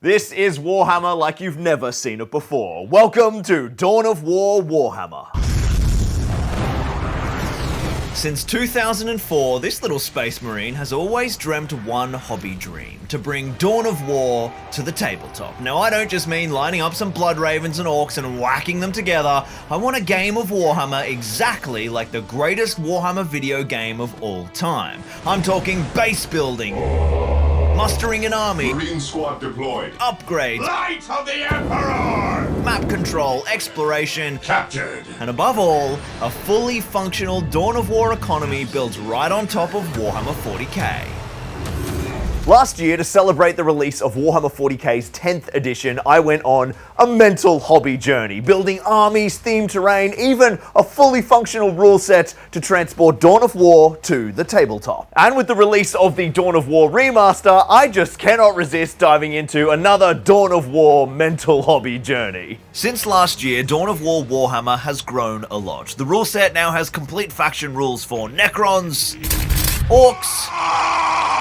This is Warhammer like you've never seen it before. Welcome to Dawn of War Warhammer. Since 2004, this little space marine has always dreamt one hobby dream: to bring Dawn of War to the tabletop. Now, I don't just mean lining up some blood ravens and orcs and whacking them together. I want a game of Warhammer exactly like the greatest Warhammer video game of all time. I'm talking base building, mustering an army, Marine squad deployed, upgrades, Light of the Emperor, map control, exploration, captured, and above all, a fully functional Dawn of War economy built right on top of Warhammer 40k. Last year, to celebrate the release of Warhammer 40k's 10th edition, I went on a mental hobby journey, building armies, themed terrain, even a fully functional rule set to transport Dawn of War to the tabletop. And with the release of the Dawn of War remaster, I just cannot resist diving into another Dawn of War mental hobby journey. Since last year, Dawn of War Warhammer has grown a lot. The rule set now has complete faction rules for Necrons, Orcs,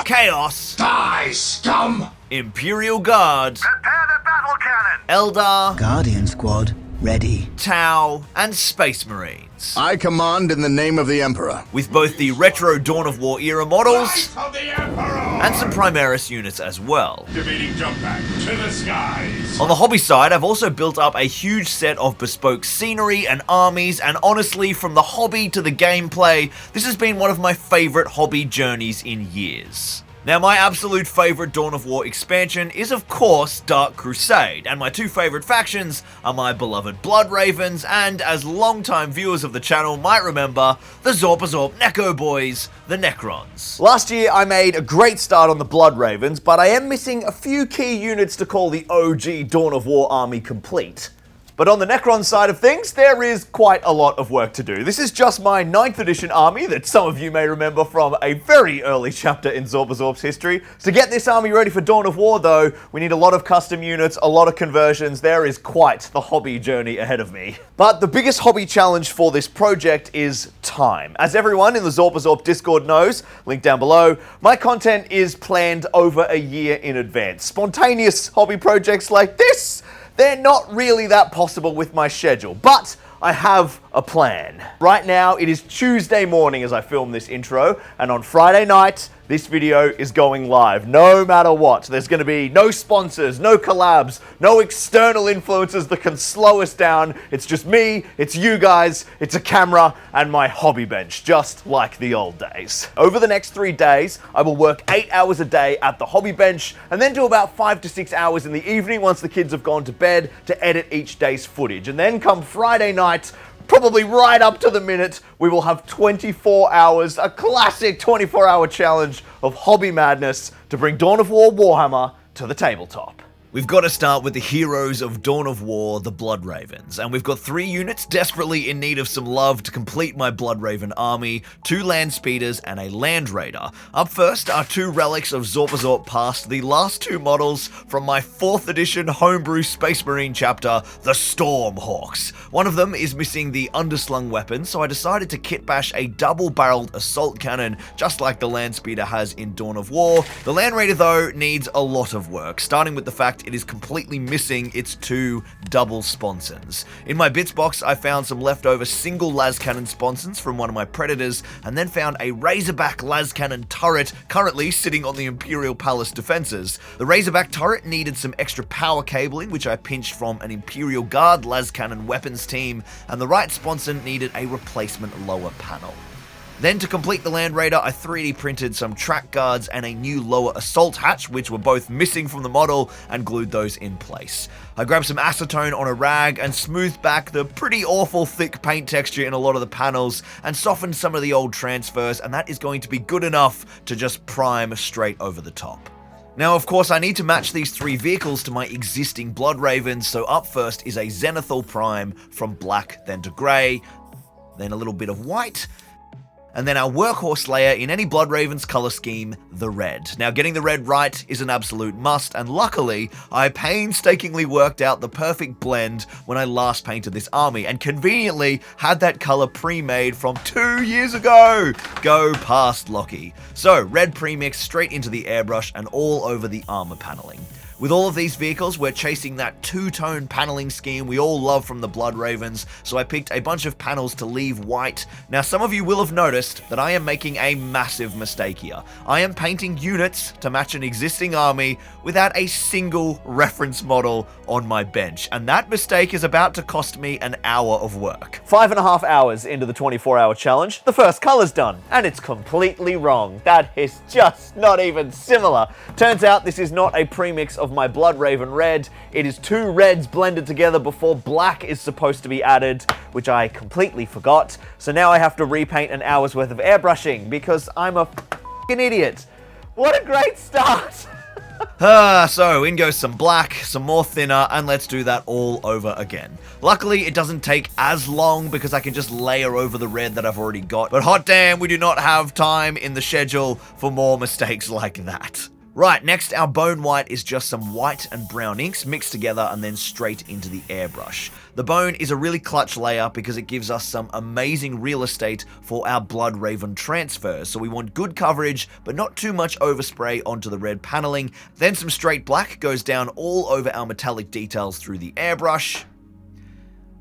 Chaos, die, scum! Imperial Guard, Prepare the battle cannon! Eldar, Guardian Squad, ready. Tau, and Space Marines. I command in the name of the Emperor. With both the retro Dawn of War era models Light of the Emperor! and some Primaris units as well. Activating jump pack to the skies! On the hobby side, I've also built up a huge set of bespoke scenery and armies, and honestly, from the hobby to the gameplay, this has been one of my favorite hobby journeys in years. Now, my absolute favorite Dawn of War expansion is, of course, Dark Crusade, and my two favorite factions are my beloved Blood Ravens and, as longtime viewers of the channel might remember, the Zorpazorp Neko Boys, the Necrons. Last year, I made a great start on the Blood Ravens, but I am missing a few key units to call the OG Dawn of War army complete. But on the Necron side of things, there is quite a lot of work to do. This is just my 9th edition army that some of you may remember from a very early chapter in Zorpazorp's history. To get this army ready for Dawn of War though, we need a lot of custom units, a lot of conversions. There is quite the hobby journey ahead of me. But the biggest hobby challenge for this project is time. As everyone in the Zorpazorp Discord knows, link down below, my content is planned over a year in advance. Spontaneous hobby projects like this, they're not really that possible with my schedule, but I have a plan. Right now, it is Tuesday morning as I film this intro, and on Friday night, this video is going live, no matter what. There's going to be no sponsors, no collabs, no external influences that can slow us down. It's just me, it's you guys, it's a camera, and my hobby bench, just like the old days. Over the next 3 days, I will work 8 hours a day at the hobby bench, and then do about 5 to 6 hours in the evening once the kids have gone to bed to edit each day's footage. And then come Friday night, probably right up to the minute, we will have 24 hours, a classic 24-hour challenge of hobby madness to bring Dawn of War Warhammer to the tabletop. We've got to start with the heroes of Dawn of War, the Blood Ravens, and we've got 3 units desperately in need of some love to complete my Blood Raven army, 2 land speeders and a land raider. Up first are 2 relics of Zorpazorp Past, the last 2 models from my 4th edition homebrew Space Marine chapter, the Stormhawks. One of them is missing the underslung weapon, so I decided to kit bash a double-barreled assault cannon, just like the land speeder has in Dawn of War. The land raider though needs a lot of work, starting with the fact it is completely missing its 2 double sponsons. In my bits box, I found some leftover single las cannon sponsons from one of my predators, and then found a Razorback las cannon turret currently sitting on the Imperial Palace defenses. The Razorback turret needed some extra power cabling, which I pinched from an Imperial Guard las cannon weapons team, and the right sponson needed a replacement lower panel. Then to complete the Land Raider, I 3D printed some track guards and a new lower assault hatch, which were both missing from the model, and glued those in place. I grabbed some acetone on a rag and smoothed back the pretty awful thick paint texture in a lot of the panels, and softened some of the old transfers, and that is going to be good enough to just prime straight over the top. Now, of course, I need to match these 3 vehicles to my existing Blood Ravens, so up first is a Zenithal Prime from black, then to grey, then a little bit of white, and then our workhorse layer in any Blood Raven's color scheme, the red. Now, getting the red right is an absolute must, and luckily, I painstakingly worked out the perfect blend when I last painted this army, and conveniently had that color pre-made from 2 years ago. Go past Lockie. So, red premix straight into the airbrush and all over the armor paneling. With all of these vehicles, we're chasing that two-tone paneling scheme we all love from the Blood Ravens, so I picked a bunch of panels to leave white. Now, some of you will have noticed that I am making a massive mistake here. I am painting units to match an existing army without a single reference model on my bench, and that mistake is about to cost me an hour of work. 5.5 hours into the 24-hour challenge, the first color's done, and it's completely wrong. That is just not even similar. Turns out this is not a premix of my Blood Raven red. It is two reds blended together before black is supposed to be added, which I completely forgot. So now I have to repaint an hour's worth of airbrushing because I'm a f***ing idiot. What a great start! So in goes some black, some more thinner, and let's do that all over again. Luckily, it doesn't take as long because I can just layer over the red that I've already got, but hot damn, we do not have time in the schedule for more mistakes like that. Right, next our bone white is just some white and brown inks mixed together and then straight into the airbrush. The bone is a really clutch layer because it gives us some amazing real estate for our Blood Raven transfers. So we want good coverage, but not too much overspray onto the red paneling. Then some straight black goes down all over our metallic details through the airbrush.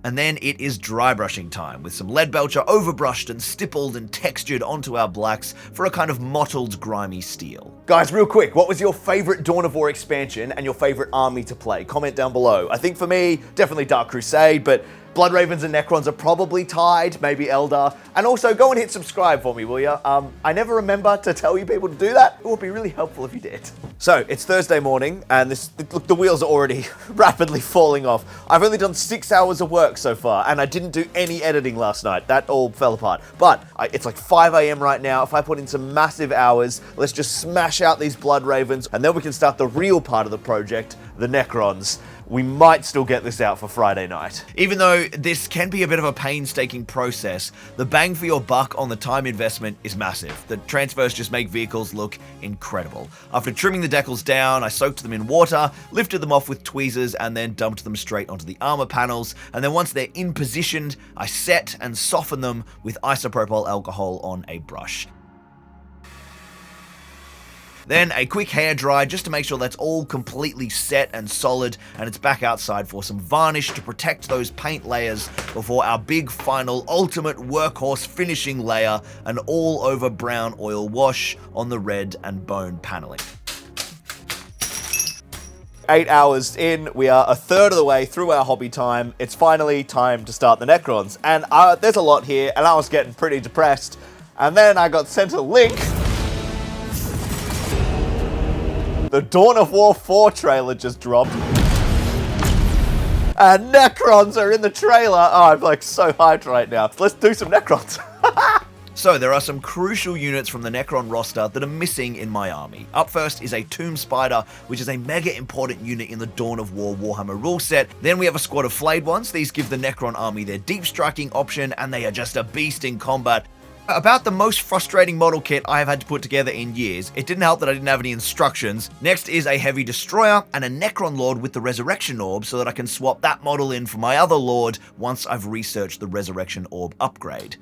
And then it is dry brushing time, with some lead belcher overbrushed and stippled and textured onto our blacks for a kind of mottled, grimy steel. Guys, real quick, what was your favorite Dawn of War expansion and your favorite army to play? Comment down below. I think for me, definitely Dark Crusade, but Blood Ravens and Necrons are probably tied, maybe Eldar. And also, go and hit subscribe for me, will ya? I never remember to tell you people to do that. It would be really helpful if you did. So, it's Thursday morning, and look, the wheels are already rapidly falling off. I've only done 6 hours of work so far, and I didn't do any editing last night. That all fell apart. But it's like 5 AM right now. If I put in some massive hours, let's just smash out these Blood Ravens, and then we can start the real part of the project, the Necrons. We might still get this out for Friday night. Even though this can be a bit of a painstaking process, the bang for your buck on the time investment is massive. The transfers just make vehicles look incredible. After trimming the decals down, I soaked them in water, lifted them off with tweezers, and then dumped them straight onto the armor panels. And then once they're in positioned, I set and soften them with isopropyl alcohol on a brush. Then a quick hair dry just to make sure that's all completely set and solid, and it's back outside for some varnish to protect those paint layers before our big final ultimate workhorse finishing layer, an all over brown oil wash on the red and bone paneling. 8 hours in, we are a third of the way through our hobby time. It's finally time to start the Necrons, and there's a lot here, and I was getting pretty depressed. And then I got sent a link. The Dawn of War 4 trailer just dropped. And Necrons are in the trailer. Oh, I'm like so hyped right now. Let's do some Necrons. So there are some crucial units from the Necron roster that are missing in my army. Up first is a Tomb Spider, which is a mega important unit in the Dawn of War Warhammer rule set. Then we have a squad of Flayed Ones. These give the Necron army their deep striking option, and they are just a beast in combat. About the most frustrating model kit I have had to put together in years. It didn't help that I didn't have any instructions. Next is a Heavy Destroyer and a Necron Lord with the Resurrection Orb so that I can swap that model in for my other Lord once I've researched the Resurrection Orb upgrade.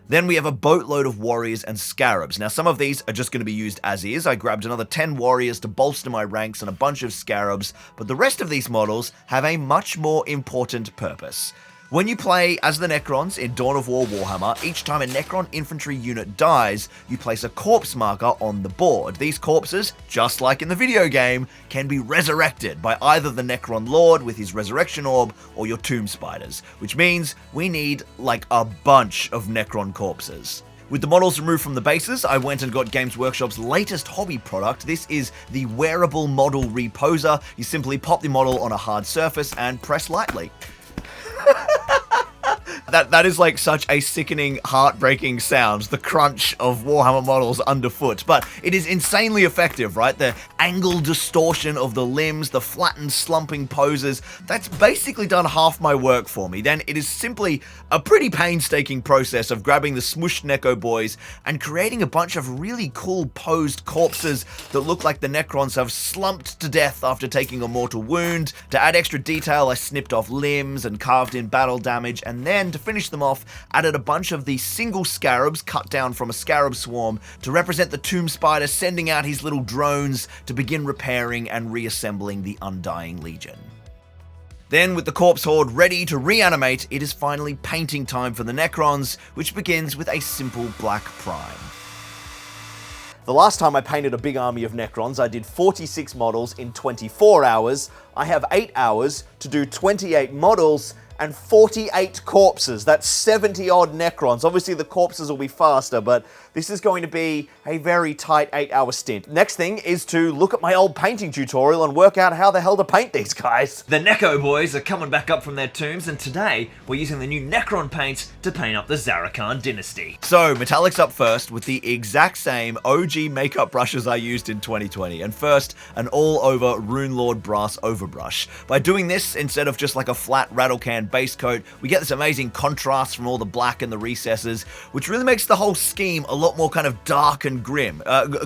Then we have a boatload of warriors and scarabs. Now, some of these are just going to be used as is. I grabbed another 10 warriors to bolster my ranks and a bunch of scarabs, but the rest of these models have a much more important purpose. When you play as the Necrons in Dawn of War Warhammer, each time a Necron infantry unit dies, you place a corpse marker on the board. These corpses, just like in the video game, can be resurrected by either the Necron Lord with his Resurrection Orb or your Tomb Spiders, which means we need like a bunch of Necron corpses. With the models removed from the bases, I went and got Games Workshop's latest hobby product. This is the wearable model reposer. You simply pop the model on a hard surface and press lightly. That is like such a sickening, heartbreaking sound, the crunch of Warhammer models underfoot, but it is insanely effective, right? The angle distortion of the limbs, the flattened slumping poses, that's basically done half my work for me. Then it is simply a pretty painstaking process of grabbing the smushed Necro boys and creating a bunch of really cool posed corpses that look like the Necrons have slumped to death after taking a mortal wound. To add extra detail, I snipped off limbs and carved in battle damage, and then to to finish them off, added a bunch of the single scarabs cut down from a scarab swarm to represent the tomb spider sending out his little drones to begin repairing and reassembling the Undying Legion. Then, with the corpse horde ready to reanimate, it is finally painting time for the Necrons, which begins with a simple black prime. The last time I painted a big army of Necrons, I did 46 models in 24 hours. I have 8 hours to do 28 models and 48 corpses. That's 70 odd Necrons. Obviously the corpses will be faster, but this is going to be a very tight 8-hour stint. Next thing is to look at my old painting tutorial and work out how the hell to paint these guys. The Necro boys are coming back up from their tombs, and today we're using the new Necron paints to paint up the Zarakhan dynasty. So, metallics up first with the exact same OG makeup brushes I used in 2020. And first, an all-over Runelord brass overbrush. By doing this, instead of just like a flat rattle can base coat, we get this amazing contrast from all the black in the recesses, which really makes the whole scheme a lot more kind of dark and grim.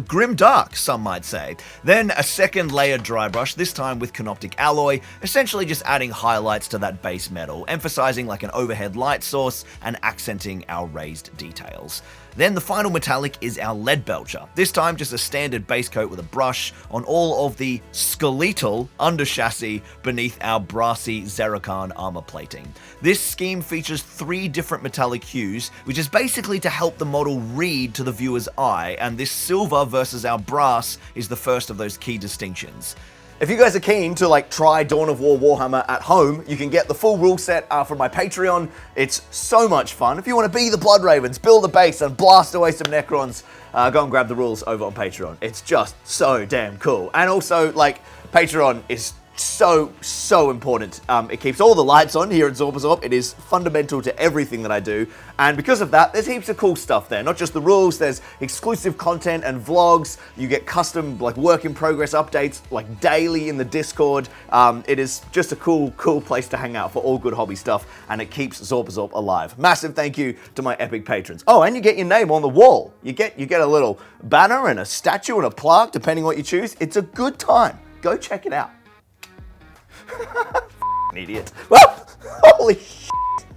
Grim dark, some might say. Then a second layer dry brush, this time with Canoptic Alloy, essentially just adding highlights to that base metal, emphasizing like an overhead light source and accenting our raised details. Then the final metallic is our lead belcher. This time just a standard base coat with a brush on all of the skeletal under chassis beneath our brassy Zarakhan armor plating. This scheme features 3 different metallic hues, which is basically to help the model read to the viewer's eye, and this silver versus our brass is the first of those key distinctions. If you guys are keen to try Dawn of War Warhammer at home, you can get the full rule set from my Patreon. It's so much fun. If you want to be the Blood Ravens, build a base and blast away some Necrons, go and grab the rules over on Patreon. It's just so damn cool. And also, Patreon is so important. It keeps all the lights on here at Zorpazorp. It is fundamental to everything that I do, and because of that, there's heaps of cool stuff there. Not just the rules, there's exclusive content and vlogs. You get custom work in progress updates daily in the Discord. It is just a cool place to hang out for all good hobby stuff, and it keeps Zorpazorp alive. Massive thank you to my epic patrons. Oh, and you get your name on the wall. You get a little banner and a statue and a plaque, depending what you choose. It's a good time. Go check it out. Idiot. Well, holy shit.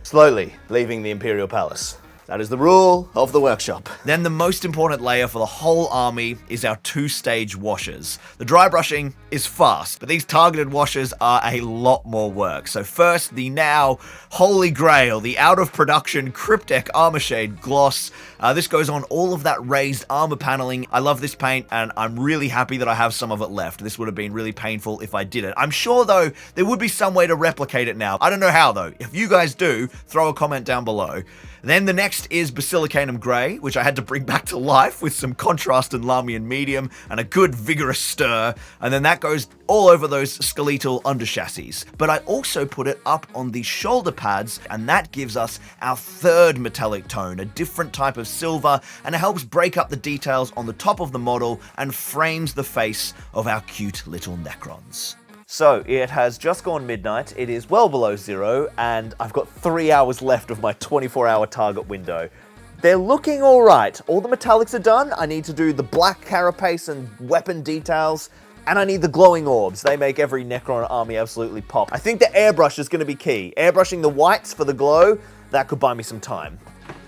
Slowly leaving the Imperial Palace. That is the rule of the workshop. Then the most important layer for the whole army is our 2-stage washers. The dry brushing is fast, but these targeted washers are a lot more work. So first, the now holy grail, the out of production Cryptek Armor Shade Gloss. This goes on all of that raised armor paneling. I love this paint, and I'm really happy that I have some of it left. This would have been really painful if I didn't. I'm sure, though, there would be some way to replicate it now. I don't know how, though. If you guys do, throw a comment down below. Then the next is Basilicanum Grey, which I had to bring back to life with some contrast and Lamian Medium and a good vigorous stir, and then that goes all over those skeletal under chassis. But I also put it up on the shoulder pads, and that gives us our third metallic tone, a different type of silver, and it helps break up the details on the top of the model and frames the face of our cute little Necrons. So, it has just gone midnight, it is well below 0, and I've got 3 hours left of my 24-hour target window. They're looking alright. All the metallics are done. I need to do the black carapace and weapon details, and I need the glowing orbs. They make every Necron army absolutely pop. I think the airbrush is going to be key. Airbrushing the whites for the glow, that could buy me some time.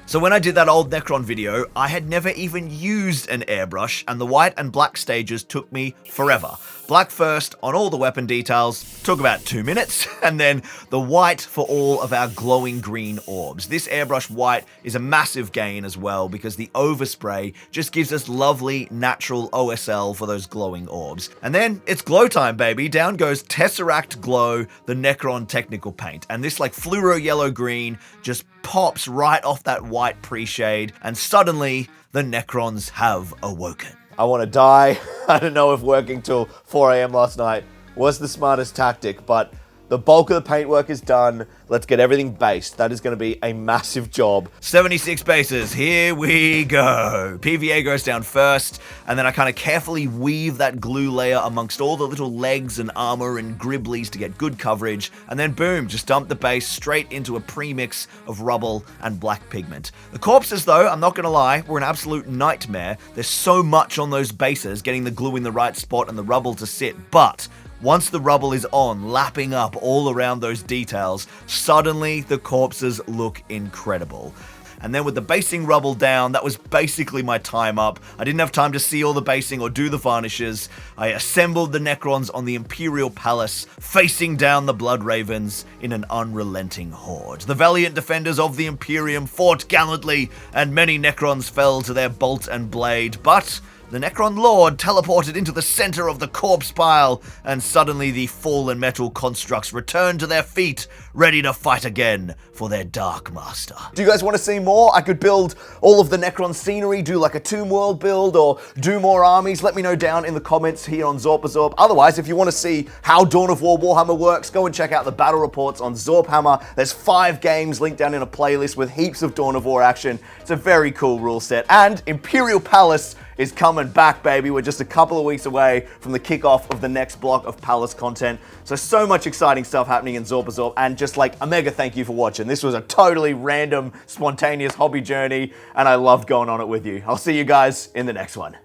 So when I did that old Necron video, I had never even used an airbrush, and the white and black stages took me forever. Black first on all the weapon details, took about 2 minutes, and then the white for all of our glowing green orbs. This airbrush white is a massive gain as well, because the overspray just gives us lovely natural OSL for those glowing orbs. And then it's glow time, baby. Down goes Tesseract Glow, the Necron technical paint. And this fluoro yellow green just pops right off that white pre-shade, and suddenly the Necrons have awoken. I want to die. I don't know if working till 4 AM last night was the smartest tactic, but the bulk of the paintwork is done. Let's get everything based. That is going to be a massive job. 76 bases, here we go. PVA goes down first, and then I kind of carefully weave that glue layer amongst all the little legs and armor and gribblies to get good coverage, and then boom, just dump the base straight into a premix of rubble and black pigment. The corpses, though, I'm not going to lie, were an absolute nightmare. There's so much on those bases, getting the glue in the right spot and the rubble to sit, but Once the rubble is on, lapping up all around those details, suddenly the corpses look incredible. And then with the basing rubble down, that was basically my time up. I didn't have time to see all the basing or do the varnishes. I assembled the Necrons on the Imperial Palace, facing down the Blood Ravens in an unrelenting horde. The valiant defenders of the Imperium fought gallantly, and many Necrons fell to their bolt and blade, but the Necron Lord teleported into the center of the corpse pile, and suddenly the fallen metal constructs returned to their feet, ready to fight again for their Dark Master. Do you guys want to see more? I could build all of the Necron scenery, do like a Tomb World build, or do more armies. Let me know down in the comments here on Zorpazorp. Otherwise, if you want to see how Dawn of War Warhammer works, go and check out the battle reports on Zorphammer. There's 5 games linked down in a playlist with heaps of Dawn of War action. It's a very cool rule set. And Imperial Palace is coming back, baby. We're just a couple of weeks away from the kickoff of the next block of Palace content. So much exciting stuff happening in Zorpazorp, and just like a mega thank you for watching. This was a totally random, spontaneous hobby journey, and I loved going on it with you. I'll see you guys in the next one.